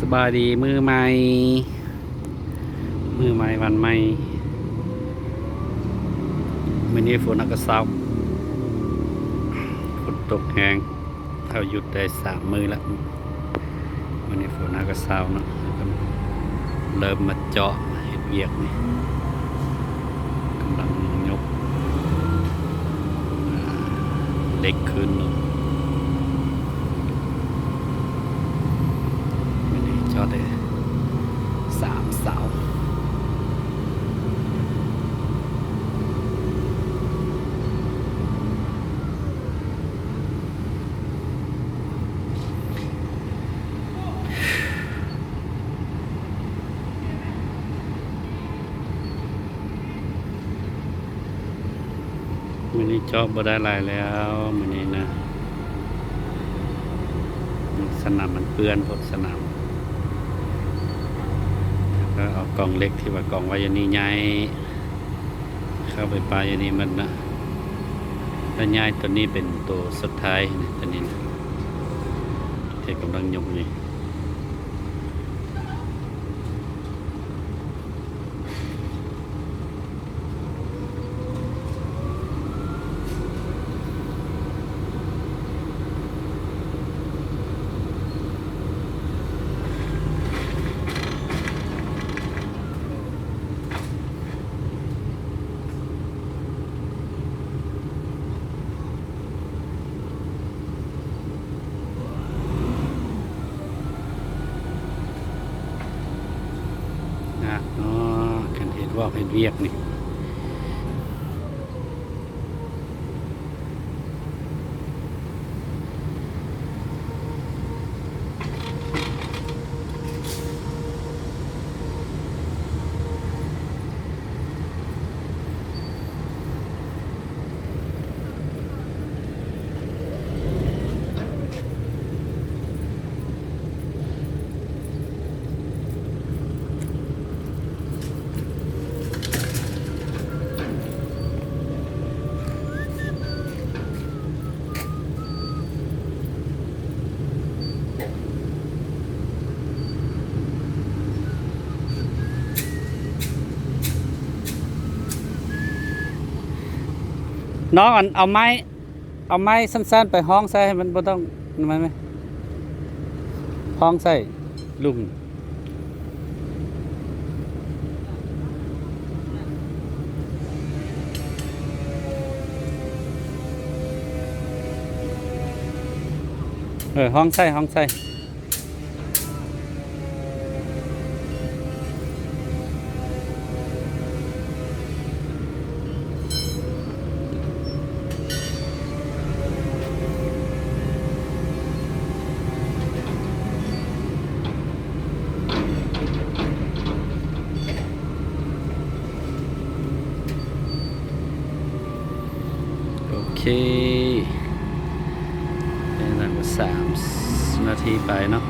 สบายดีมือใหม่วันใหม่มื้อนี้ฝนอากาศเศร้าฝนตกแห้งเราหยุดได้3 มื้อแล้วมื้อนี้ฝนอากาศเศร้าเนาะเริ่มมาเจาะเฮ็ดเวียกนี่กำลังยกเหล็กขึ้นเนาะมื้อนี้เจาะได้3 เสามื้อนี้เจาะบ่ได้หลายแล้วมื้อนี้นะสนามมันเปื้อนพดสนามแล้วก็เอากล่องเล็กที่ว่ากล่องไว้อย่างนี้ย้ายเข้าไปปลายอย่างนี้มันนะแล้วย้ายตัวนี้เป็นตัวสุดท้ายนะตัวนี้นะที่กำลังยกนี่เนาะกันเห็นว่าเห็นเวียกนี่น้องเอาไม้สั้นๆไปห้องใส่ให้มันบ่ต้องมันไหมห้องใส่ลุงห้องใส่โอเคได้แล้วก็3 นาทีไปเนาะ